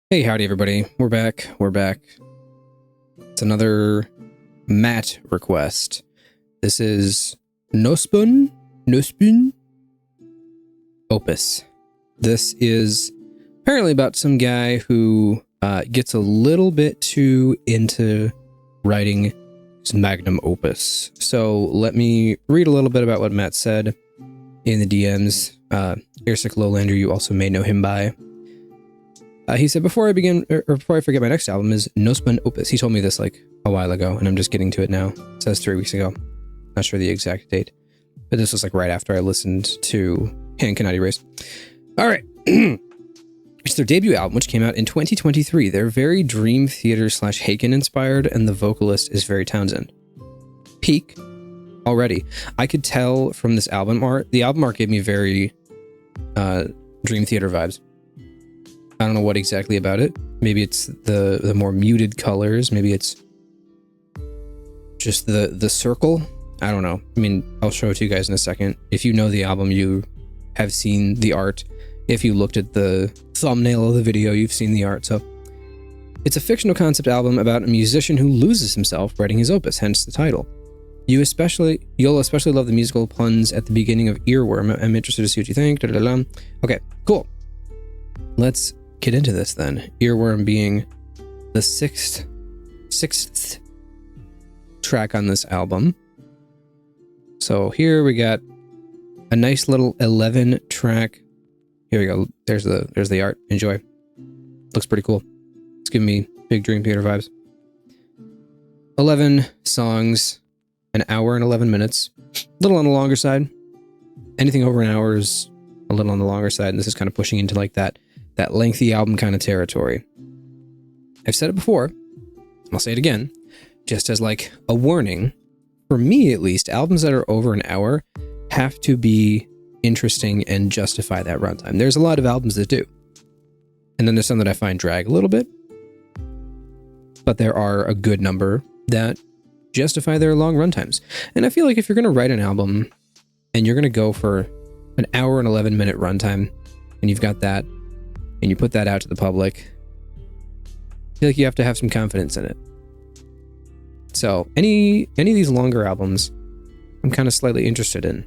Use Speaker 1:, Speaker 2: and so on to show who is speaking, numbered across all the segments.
Speaker 1: Hey, howdy everybody. We're back. It's another Matt request. This is Nospūn Opus. This is apparently about some guy who gets a little bit too into writing his magnum opus. So let me read a little bit about what Matt said in the DMs. Airsick Lowlander, you also may know him by. He said, before I forget, my next album is Nospūn Opus. He told me this like a while ago, and I'm just getting to it now. It says 3 weeks ago. Not sure the exact date, but this was like right after I listened to Hand Cannot Erase. All right. It's their debut album, which came out in 2023. They're very Dream Theater / Haken inspired, and the vocalist is very Townsend. Peak already. I could tell from this album art. The album art gave me very Dream Theater vibes. I don't know what exactly about it. Maybe it's the more muted colors. Maybe it's just the circle. I don't know. I mean, I'll show it to you guys in a second. If you know the album, you have seen the art. If you looked at the thumbnail of the video, you've seen the art. So it's a fictional concept album about a musician who loses himself writing his opus, hence the title. You'll especially love the musical puns at the beginning of Earworm. I'm interested to see what you think. Okay, cool. Let's get into this then. Earworm being the sixth track on this album. So here we got a nice little 11 track. Here we go. There's the art. Enjoy. Looks pretty cool. It's giving me big Dream Theater vibes. 11 songs, an hour and 11 minutes. A little on the longer side. Anything over an hour is a little on the longer side, and this is kind of pushing into like that lengthy album kind of territory. I've said it before, I'll say it again, just as like a warning. For me, at least, albums that are over an hour have to be interesting and justify that runtime. There's a lot of albums that do. And then there's some that I find drag a little bit. But there are a good number that justify their long runtimes. And I feel like if you're going to write an album and you're going to go for an hour and 11 minute runtime, and you've got that, and you put that out to the public, I feel like you have to have some confidence in it. So any of these longer albums, I'm kind of slightly interested in.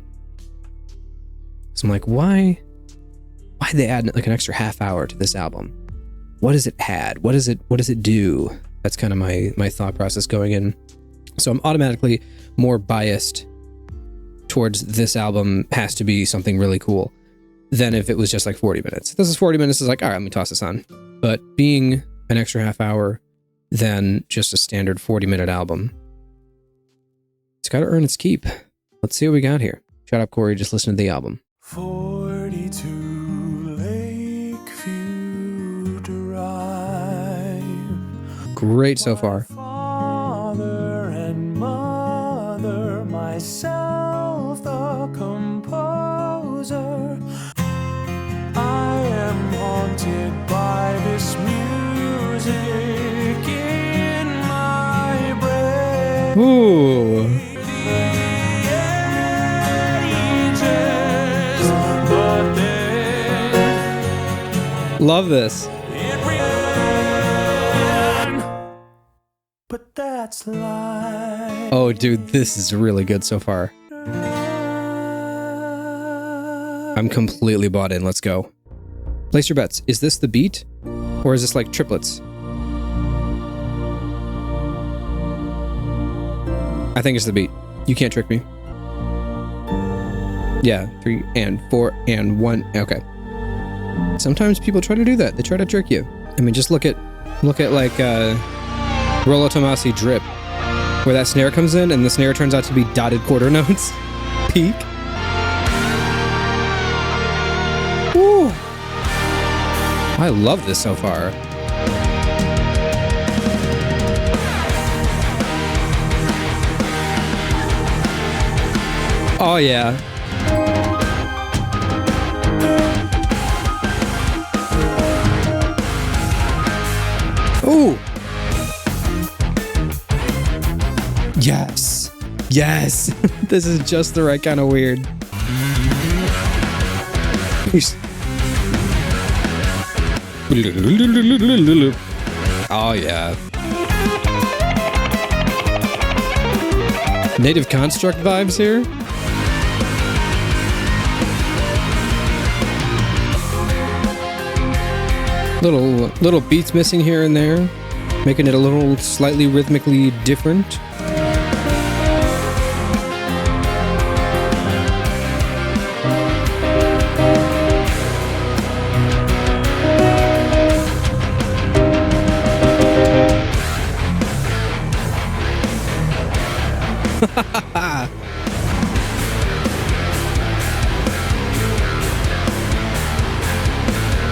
Speaker 1: So I'm like, why they add like an extra half hour to this album? What does it add? What does it do? That's kind of my thought process going in. So I'm automatically more biased towards this album has to be something really cool than if it was just like 40 minutes. If this is 40 minutes, it's like, all right, let me toss this on. But being an extra half hour than just a standard 40-minute album, it's got to earn its keep. Let's see what we got here. Shut up, Corey. Just listen to the album.
Speaker 2: 42 Lakeview Drive.
Speaker 1: Great so far.
Speaker 2: Father and mother, myself the composer. I am haunted by this music in my brain.
Speaker 1: Ooh. Love this.
Speaker 2: But that's life.
Speaker 1: Oh, dude, this is really good so far. I'm completely bought in. Let's go. Place your bets. Is this the beat? Or is this like triplets? I think it's the beat. You can't trick me. Yeah, 3 and 4 and 1. Okay. Sometimes people try to do that. They try to trick you. I mean, just look at like Rollo Tomasi Drip, where that snare comes in and the snare turns out to be dotted quarter notes. Peak. Woo. I love this so far. Oh yeah. Ooh. Yes. Yes. This is just the right kind of weird. Oh, yeah. Native Construct vibes here. Little beats missing here and there, making it a little slightly rhythmically different.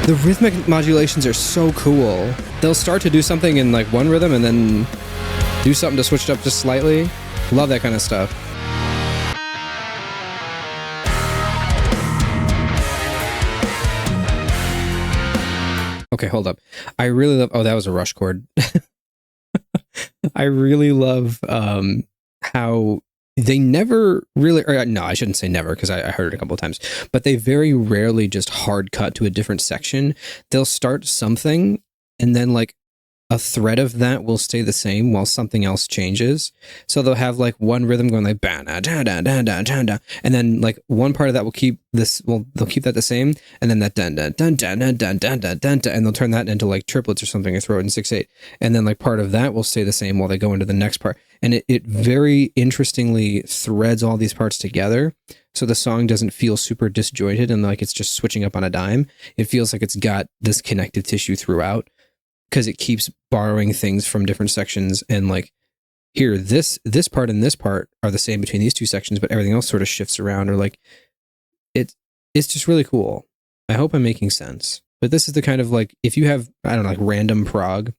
Speaker 1: The rhythmic modulations are so cool. They'll start to do something in like one rhythm and then do something to switch it up just slightly. Love that kind of stuff. Okay, hold up. I really love... Oh, that was a rush chord. I really love how they never really... Or, no, I shouldn't say never because I heard it a couple of times. But they very rarely just hard cut to a different section. They'll start something and then like a thread of that will stay the same while something else changes. So they'll have like one rhythm going like da da da da da da da, and then like one part of that will keep this. Well, they'll keep that the same, and then that da da da da da da da da da, and they'll turn that into like triplets or something or throw it in 6/8, and then like part of that will stay the same while they go into the next part, and it very interestingly threads all these parts together. So the song doesn't feel super disjointed and like it's just switching up on a dime. It feels like it's got this connective tissue throughout, because it keeps borrowing things from different sections, and like here, this part and this part are the same between these two sections, but everything else sort of shifts around, or like it's just really cool. I hope I'm making sense. But this is the kind of like, if you have, I don't know, like random prog,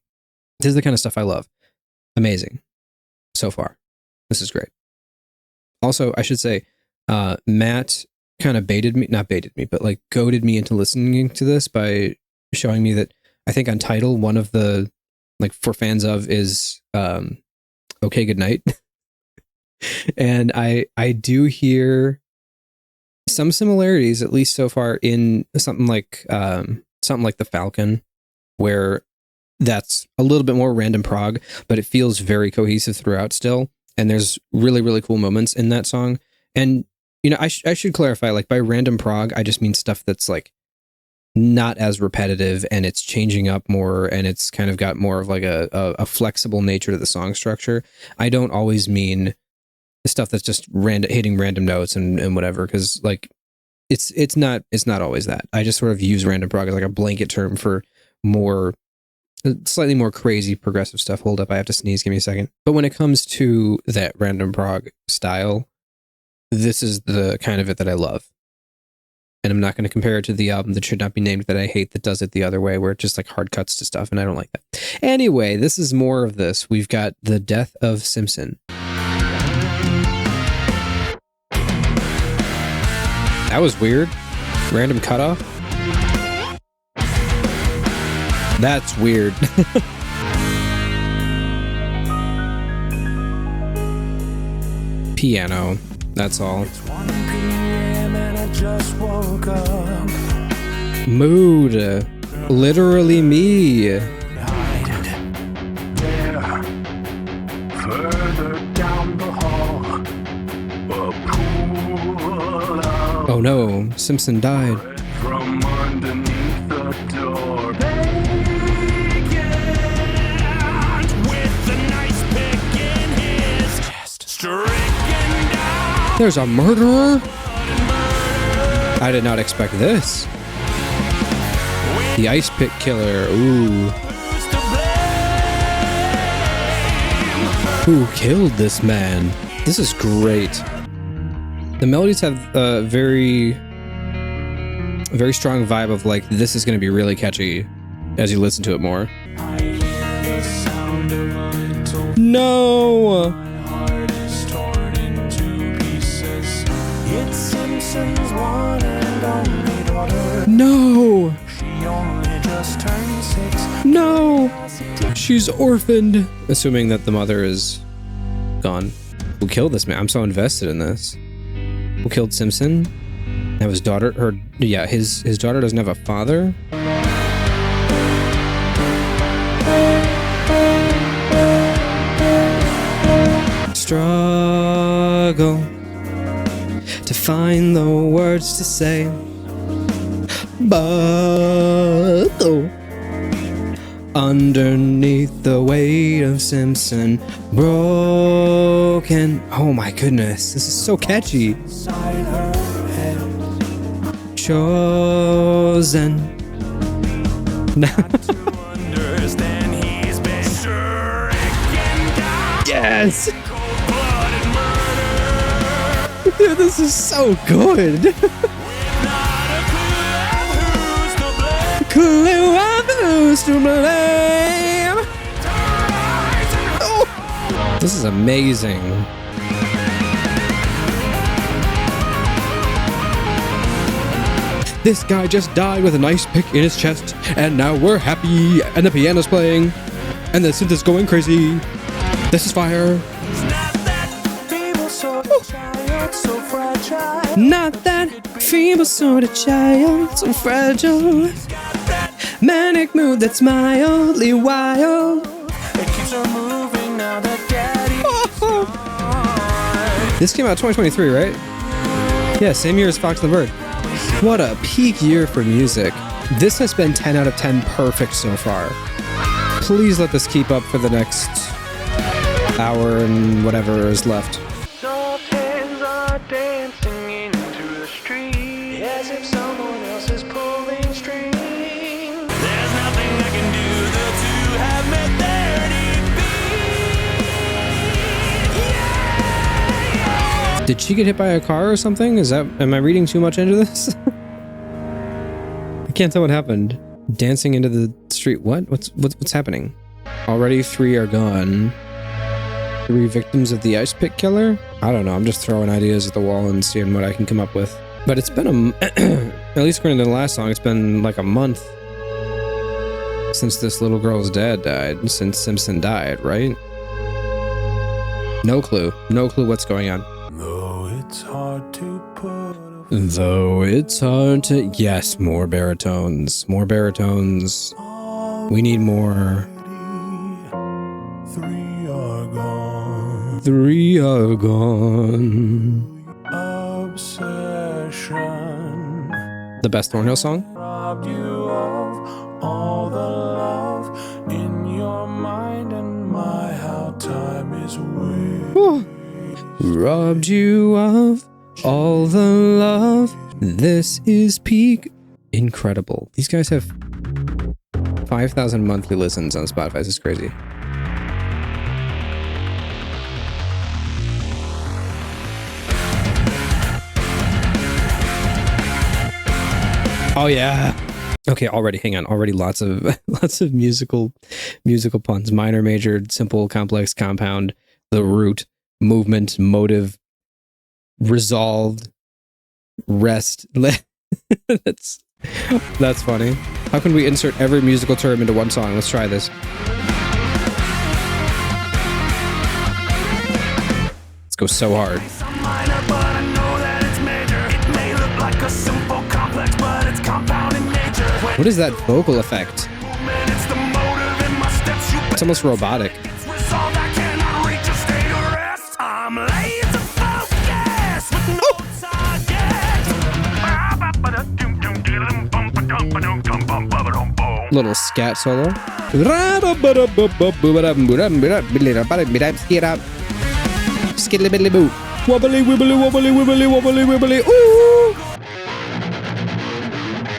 Speaker 1: this is the kind of stuff I love. Amazing. So far. This is great. Also, I should say, Matt kind of not baited me, but like goaded me into listening to this by showing me that I think on Tidal, one of the, like, for fans of is Okay Goodnight. And I do hear some similarities, at least so far, in something like The Falcon, where that's a little bit more random prog, but it feels very cohesive throughout still. And there's really, really cool moments in that song. And, you know, I should clarify, like, by random prog, I just mean stuff that's like not as repetitive, and it's changing up more, and it's kind of got more of like a flexible nature to the song structure. I don't always mean stuff that's just hitting random notes and whatever, because like it's not always that. I just sort of use random prog as like a blanket term for more, slightly more crazy progressive stuff. Hold up, I have to sneeze, give me a second. But when it comes to that random prog style, this is the kind of it that I love. And I'm not going to compare it to the album that should not be named that I hate, that does it the other way, where it just like hard cuts to stuff, and I don't like that. Anyway, this is more of this. We've got The Death of Simpson. That was weird. Random cutoff. That's weird. Piano. That's all.
Speaker 2: It's 1 p.m. and I just woke up.
Speaker 1: Mood. Literally me.
Speaker 2: Hide there, further down the hall. A pool of
Speaker 1: Oh no, Simpson died.
Speaker 2: red from underneath the door. Vacant with a nice pick in his chest. Stricken down.
Speaker 1: There's a murderer? I did not expect this. The ice pick killer. Ooh.
Speaker 2: Who's to blame?
Speaker 1: Who killed this man? This is great. The melodies have a very strong vibe of like, this is going to be really catchy as you listen to it more.
Speaker 2: I hear the sound of a little.
Speaker 1: No!
Speaker 2: My heart is torn into pieces. It's Simpson's one and only daughter.
Speaker 1: No!
Speaker 2: She only just turned 6.
Speaker 1: No! She's orphaned. Assuming that the mother is gone. Who killed this man? I'm so invested in this. Who killed Simpson? That was daughter. His daughter doesn't have a father. struggle to find the words to say. But underneath the weight of Simpson broken. Oh my goodness, this is so catchy.
Speaker 2: Inside her head.
Speaker 1: Chosen.
Speaker 2: To understand he's been stricken down.
Speaker 1: Yes!
Speaker 2: Cold-blooded murder.
Speaker 1: Dude, this is so good.
Speaker 2: Not a
Speaker 1: Clue of who's to blame. Oh, this is amazing. This guy just died with an ice pick in his chest, and now we're happy, and the piano's playing, and the synth is going crazy. This is fire.
Speaker 2: Not that feeble sort of child, so fragile.
Speaker 1: Not that feeble sort of child, so fragile. Manic mood that's mildly wild.
Speaker 2: It keeps her moving now that daddy's gone.
Speaker 1: This came out 2023, right? Yeah, same year as Fox and the Bird. What a peak year for music. This has been 10 out of 10 perfect so far. Please let this keep up for the next hour and whatever is left.
Speaker 2: Soft hands are dancing into the street as if someone else is pulling strings. There's nothing I can do, the two have met their defeat.
Speaker 1: Did she get hit by a car or something? Am I reading too much into this? I can't tell what happened. Dancing into the street. What? What's happening? Already 3 are gone. 3 victims of the ice pick killer? I don't know. I'm just throwing ideas at the wall and seeing what I can come up with. But it's been at least according to the last song, it's been like a month since this little girl's dad died, since Simpson died, right? No clue. No clue what's going on.
Speaker 2: Though it's hard to put
Speaker 1: Though it's hard to... Yes, more baritones. More baritones. We need more.
Speaker 2: 3 are gone.
Speaker 1: 3 are gone.
Speaker 2: Obsession
Speaker 1: The best Thornhill song?
Speaker 2: robbed you of all the love in your mind and my how time is wasted.
Speaker 1: Whew. Robbed you of all the love. This is peak. Incredible. These guys have 5,000 monthly listens on Spotify. This is crazy. Oh yeah. Okay, already hang on. Already lots of musical puns. Minor, major, simple, complex, compound, the root, movement, motive, resolved, rest. That's funny. How can we insert every musical term into one song? Let's try this. Let's go so hard.
Speaker 2: Some minor, but I know that it's major. It may look like a simple complex, but it's compound in nature. When
Speaker 1: What is that vocal effect?
Speaker 2: it's the motive in my steps, you
Speaker 1: It's almost robotic.
Speaker 2: it's resolved, I cannot reach a state of rest. I'm laser focused with no target.
Speaker 1: Little scat solo. Skiddly boo. Wobbly wibbly wobbly wibbly wobbly wibbly. Ooh.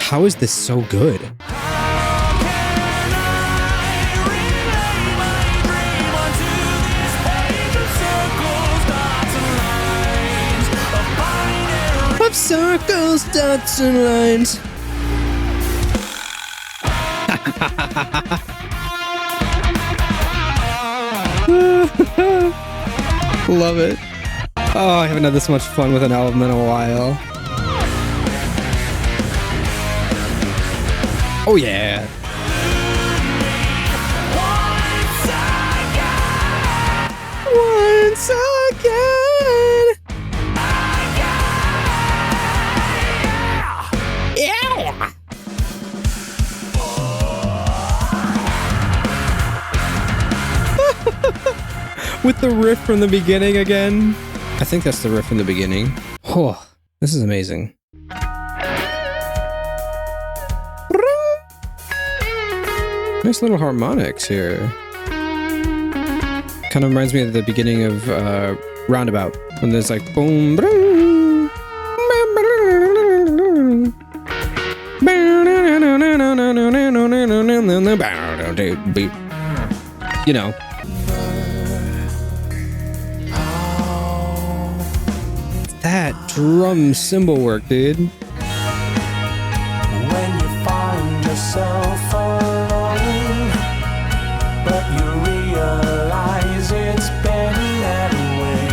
Speaker 1: How is this so good? Of circles, dots, and lines. Love it. Oh, I haven't had this much fun with an album in a while. Oh yeah. Once again. Yeah. With the riff from the beginning again. I think that's the riff in the beginning. Oh, this is amazing. Nice little harmonics here. Kind of reminds me of the beginning of Roundabout, when there's like boom, boom, you know. That drum cymbal work, dude.
Speaker 2: When you find yourself alone, but you realize it's been that way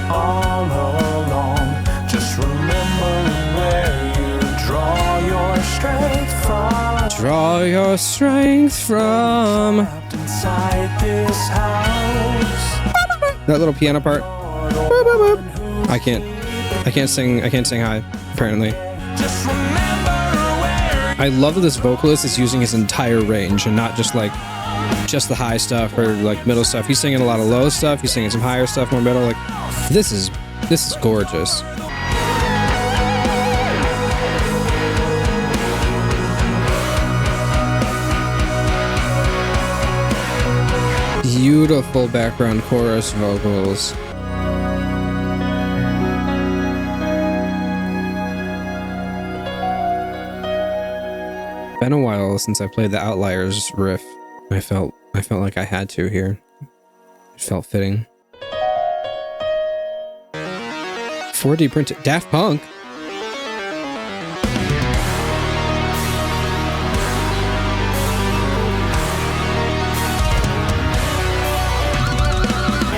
Speaker 2: all along. Just remember where you draw your strength from.
Speaker 1: Draw your strength from.
Speaker 2: Trapped inside this house.
Speaker 1: That little piano part. I can't sing high, apparently.
Speaker 2: Just remember where
Speaker 1: I love that this vocalist is using his entire range and not just like just the high stuff or like middle stuff. He's singing a lot of low stuff, he's singing some higher stuff, more middle. Like this is gorgeous. Beautiful background chorus vocals. Been a while since I played the Outliers riff. I felt like I had to here. It felt fitting. 4D printed Daft Punk.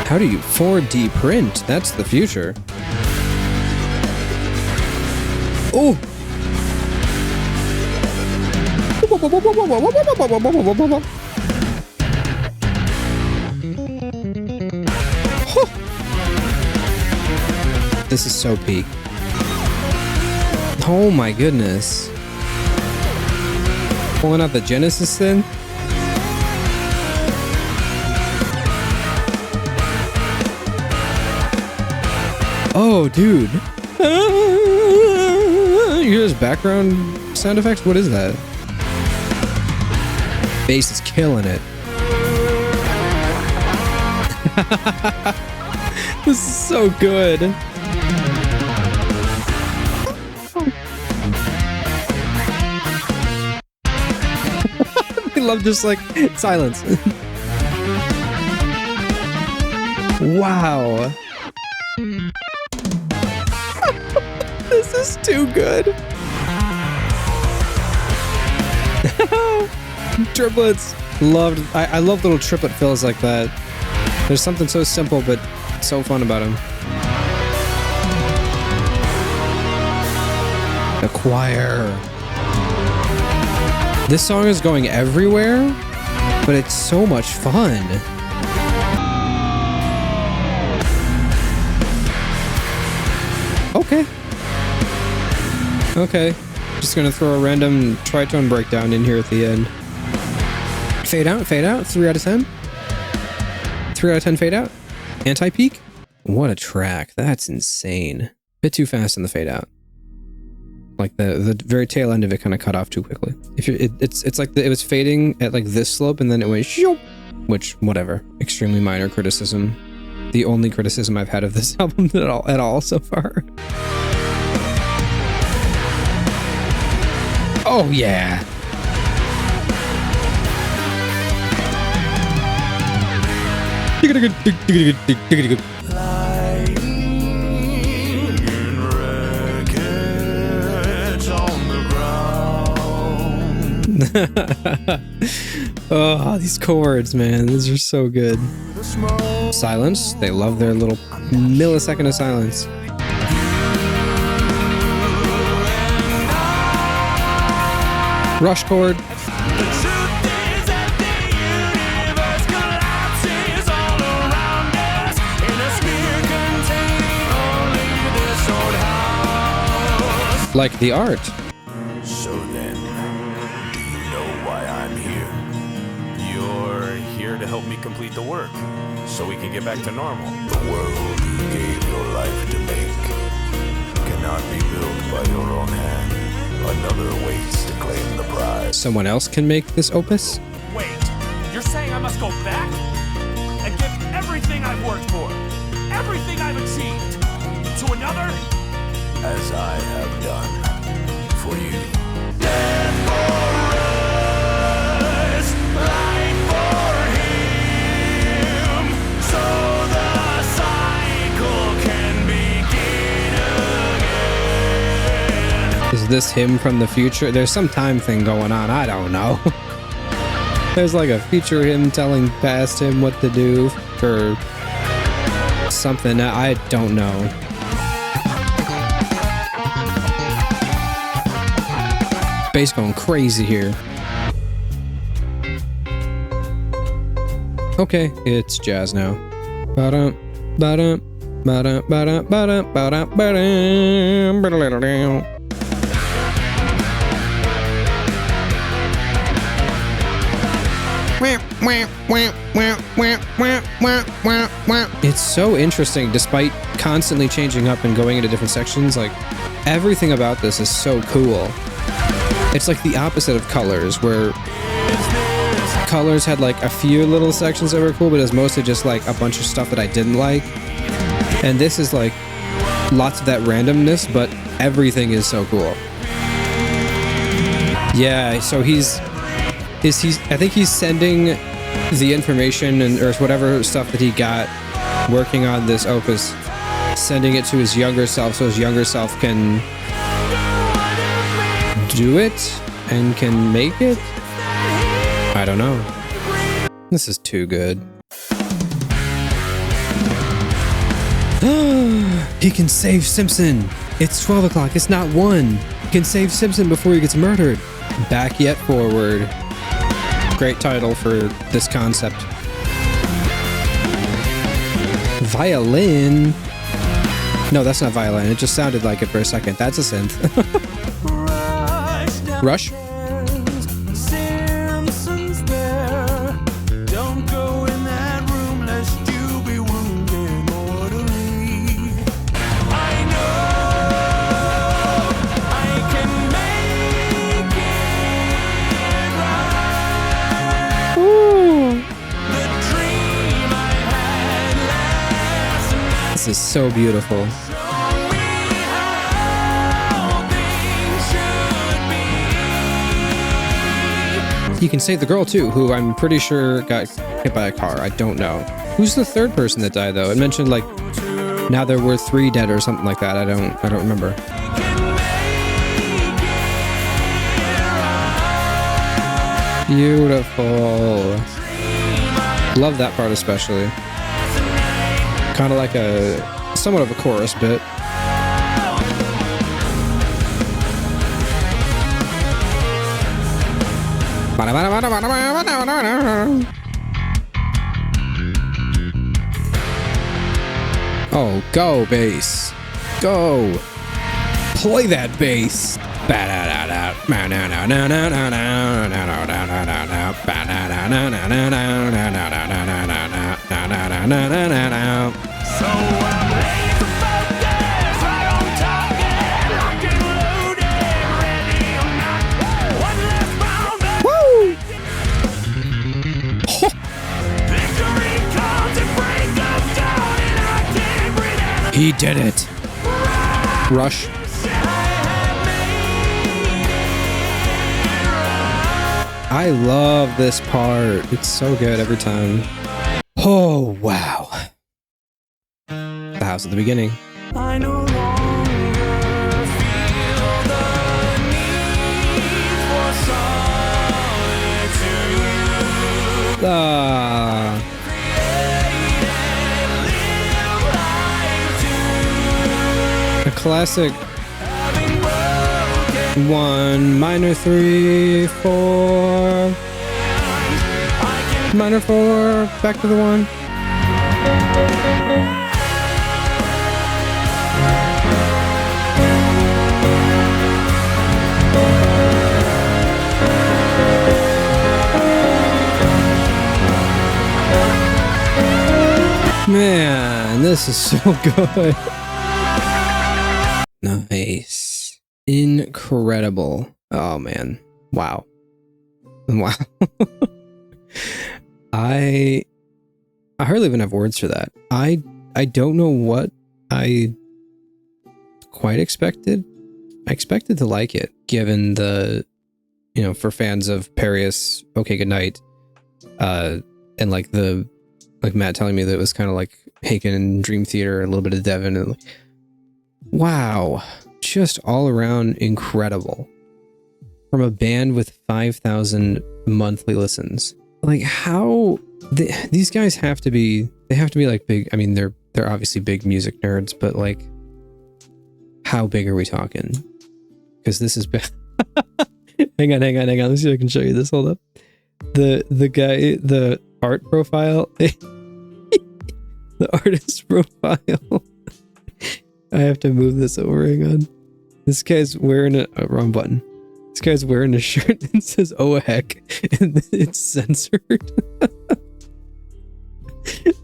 Speaker 1: How do you 4D print? That's the future. Oh! This is so peak. Oh my goodness. Pulling out the Genesis then? Oh, dude. You hear his background sound effects? What is that? Bass is killing it. This is so good. I love just like silence. Wow. This is too good. Triplets. I love little triplet fills like that. There's something so simple but so fun about them. The choir. This song is going everywhere, but it's so much fun. Okay. Just gonna throw a random tritone breakdown in here at the end. Fade out, 3 out of 10. 3 out of 10 fade out. Anti-peak? What a track. That's insane. Bit too fast in the fade out. Like the very tail end of it kind of cut off too quickly. If you're, it's like it was fading at like this slope and then it went shoop, which whatever. Extremely minor criticism. The only criticism I've had of this album at all so far. Oh yeah. Oh, these chords, man. These are so good. Silence. They love their little millisecond of silence. Rush chord. Like the art.
Speaker 2: So then, do you know why I'm here? You're here
Speaker 3: to help me complete the work, so we can get back to normal.
Speaker 4: The world you gave your life to make cannot be built by your own hand. Another waits to claim the prize.
Speaker 1: Someone else can make this opus?
Speaker 3: Wait, you're saying I must go back and give everything I've worked for, everything I've achieved, to another?
Speaker 4: As I have done for you.
Speaker 2: Death for us, life for him, so the cycle can begin again.
Speaker 1: Is this him from the future? There's some time thing going on. I don't know. There's like a future him telling past him what to do for something. I don't know. Bass going crazy here. Okay, it's jazz now. Ba-dum, ba-dum, ba-dum, ba-dum, ba-dum, ba-dum, ba-dum, ba-dum. It's so interesting, despite constantly changing up and going into different sections. Like, everything about this is so cool. It's like the opposite of Colors, where Colors had like a few little sections that were cool, but it was mostly just like a bunch of stuff that I didn't like. And this is like lots of that randomness, but everything is so cool. Yeah, so I think he's sending the information and or whatever stuff that he got working on this opus, sending it to his younger self so his younger self can do it and can make it? I don't know. This is too good. He can save Simpson. It's 12 o'clock. It's not 1. He can save Simpson before he gets murdered. Back yet forward. Great title for this concept. Violin? No, that's not violin. It just sounded like it for a second. That's a synth. Rush?
Speaker 2: Simpson's there. Don't go in that room lest you be wounded mortally. I know I can make it right.
Speaker 1: Ooh.
Speaker 2: The dream I had last night.
Speaker 1: This is so beautiful. You can save the girl too, who I'm pretty sure got hit by a car. I don't know. Who's the third person that died though? It mentioned like now there were 3 dead or something like that. I don't remember. Beautiful. Love that part especially. Kind of like somewhat of a chorus bit. Oh, go bass. Go. Play that bass.
Speaker 2: So I'm laid to focus, right on target, locked and loaded, ready or not. One last round, baby.
Speaker 1: Woo!
Speaker 2: Victory comes at break of dawn, and I can't breathe out.
Speaker 1: He did it. Rush. I love this part. It's so good every time. Oh, wow. The house at the beginning.
Speaker 2: I no longer feel the need for solitude.
Speaker 1: A classic 1 minor 3 4 minor 4 back to the 1. Man, this is so good. Nice. Incredible. Oh man. Wow. Wow. I hardly even have words for that. I don't know what I quite expected. I expected to like it, given the, you know, for fans of Parius, Okay Goodnight, and like Matt telling me that it was kind of like Haken and Dream Theater, a little bit of Devon, and wow, just all around incredible. From a band with 5,000 monthly listens. Like, how these guys have to be like big. I mean, they're obviously big music nerds, but like, how big are we talking? Because this is big. hang on. Let's see if I can show you this. Hold up. The guy, the art profile, the artist profile. I have to move this over. Hang on. This guy's wearing a wrong button. This guy's wearing a shirt that says "Oh heck," and it's censored.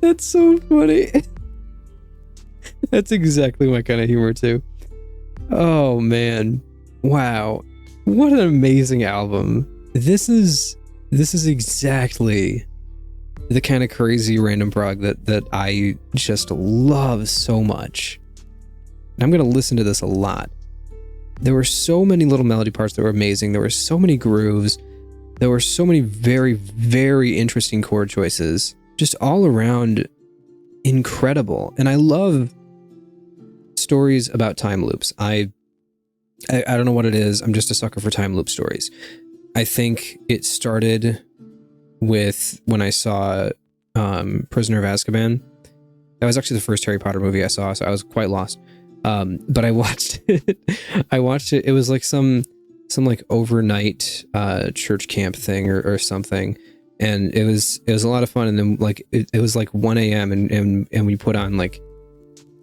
Speaker 1: That's so funny. That's exactly my kind of humor too. Oh man. Wow. What an amazing album. This is exactly the kind of crazy random prog that I just love so much. And I'm going to listen to this a lot. There were so many little melody parts that were amazing. There were so many grooves. There were so many very, very interesting chord choices. Just all around incredible. And I love stories about time loops. I don't know what it is. I'm just a sucker for time loop stories. I think it started with when I saw Prisoner of Azkaban. That was actually the first Harry Potter movie I saw, so I was quite lost. But I watched it. It was like some like overnight church camp thing or something, and it was a lot of fun. And then like it was like 1 a.m. and we put on, like,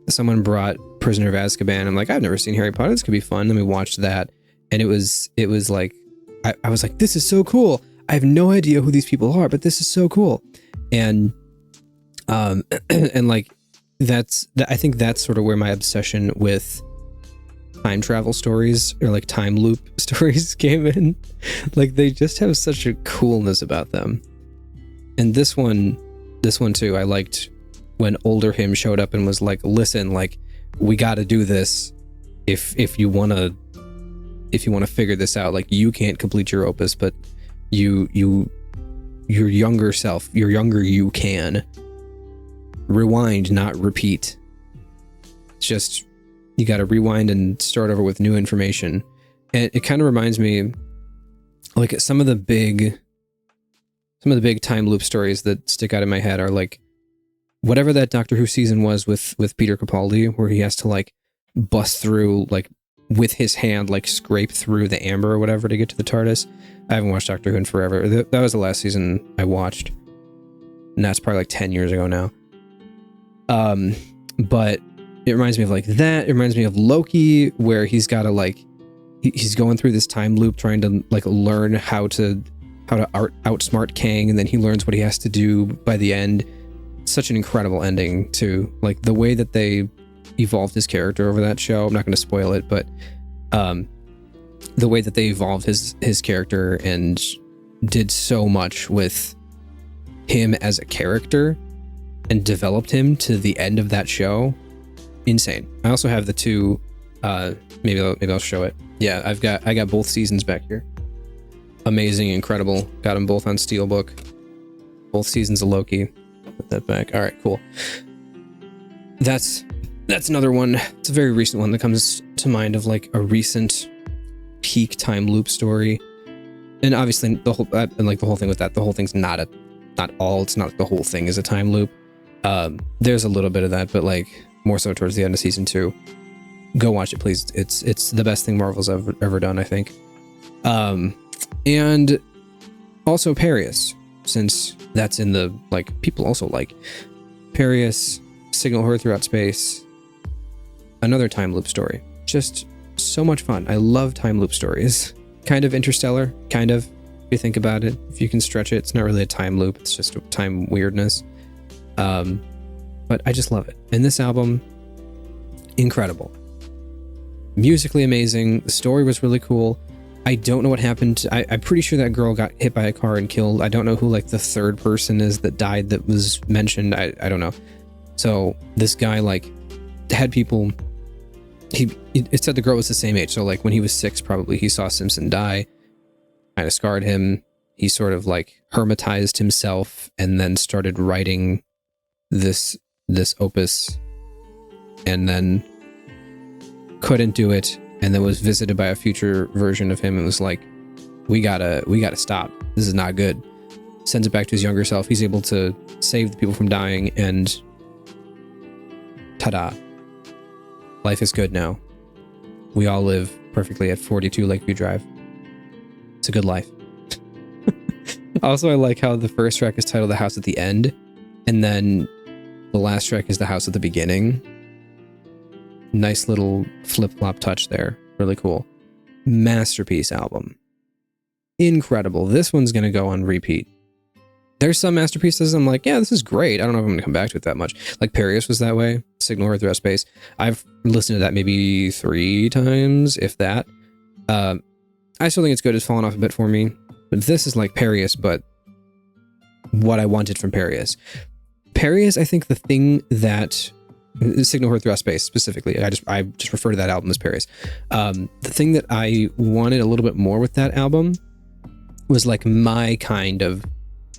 Speaker 1: someone brought Prisoner of Azkaban. I'm like, I've never seen Harry Potter. This could be fun. Then we watched that, and it was like I was like, this is so cool. I have no idea who these people are, but this is so cool. And and like I think that's sort of where my obsession with time travel stories, or like time loop stories, came in. Like, they just have such a coolness about them. And this one too, I liked when older him showed up and was like, listen, like, we got to do this if you want to figure this out. Like, you can't complete your opus, but your younger self, your younger you can. Rewind, not repeat. It's just, you got to rewind and start over with new information. And it kind of reminds me, like, some of the big time loop stories that stick out in my head are like whatever that Doctor Who season was with Peter Capaldi, where he has to like bust through, like, with his hand, like scrape through the amber or whatever to get to the TARDIS. I haven't watched Doctor Who in forever. That was the last season I watched, and that's probably like 10 years ago now. But it reminds me of like that. It reminds me of Loki, where he's got to like, he's going through this time loop trying to like learn how to outsmart Kang, and then he learns what he has to do by the end. Such an incredible ending too. Like, the way that they evolved his character over that show. I'm not going to spoil it, but the way that they evolved his character and did so much with him as a character and developed him to the end of that show. Insane. I also have the two, maybe I'll show it. Yeah, I got both seasons back here. Amazing, incredible. Got them both on Steelbook. Both seasons of Loki. Put that back. All right, cool. That's another one. It's a very recent one that comes to mind of like a recent peak time loop story. And obviously the whole thing with that, the whole thing's it's not like the whole thing is a time loop. There's a little bit of that, but like more so towards the end of season 2. Go watch it, please. It's the best thing Marvel's ever done, I think. And also Parius, since that's in the, like, people also like Parius, Signal Her Throughout Space, another time loop story. Just so much fun. I love time loop stories. Kind of Interstellar, kind of, if you think about it. If you can stretch it, it's not really a time loop, it's just time weirdness. but I just love it. And this album, incredible. Musically amazing. The story was really cool. I don't know what happened. I'm pretty sure that girl got hit by a car and killed. I don't know who like the third person is that died that was mentioned. I don't know. So this guy like had people. It said the girl was the same age. So like when he was 6, probably he saw Simpson die. Kind of scarred him. He sort of like hermitized himself and then started writing this opus, and then couldn't do it, and then was visited by a future version of him and was like, we gotta stop, this is not good. Sends it back to his younger self. He's able to save the people from dying, and ta-da, life is good now. We all live perfectly at 42 Lakeview Drive. It's a good life. Also, I like how the first track is titled The House at the End, and then the last track is The House at the Beginning. Nice little flip-flop touch there. Really cool. Masterpiece album. Incredible. This one's going to go on repeat. There's some masterpieces I'm like, yeah, this is great. I don't know if I'm going to come back to it that much. Like Perius was that way. Signal Earth Rest Space. I've listened to that maybe 3 times, if that. I still think it's good. It's fallen off a bit for me. But this is like Perius, but what I wanted from Perius. Perius, I think the thing that Signal Earth Rest Space specifically, I just refer to that album as Perius. The thing that I wanted a little bit more with that album was like my kind of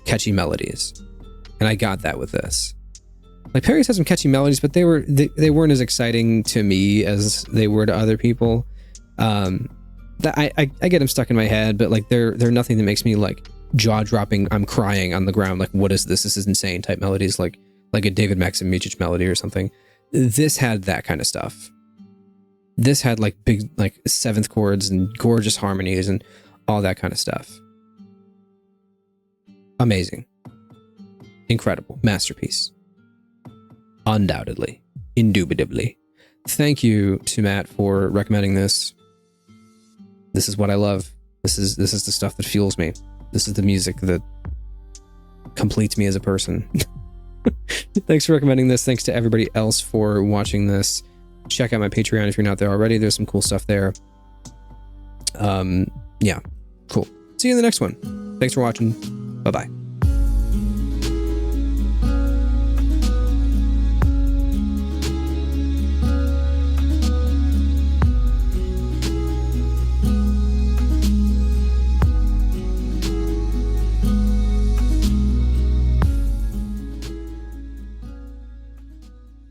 Speaker 1: catchy melodies, and I got that with this. Like Perius has some catchy melodies, but they weren't as exciting to me as they were to other people. I get them stuck in my head, but like they're nothing that makes me like jaw dropping. I'm crying on the ground. Like, what is this? This is insane type melodies, like a David Maximicic melody or something. This had that kind of stuff. This had like big like 7th chords and gorgeous harmonies and all that kind of stuff. Amazing. Incredible. Masterpiece. Undoubtedly. Indubitably. Thank you to Matt for recommending this. This is what I love. This is the stuff that fuels me. This is the music that completes me as a person. Thanks for recommending this. Thanks to everybody else for watching this. Check out my Patreon if you're not there already. There's some cool stuff there. Yeah, cool. See you in the next one. Thanks for watching. Bye-bye.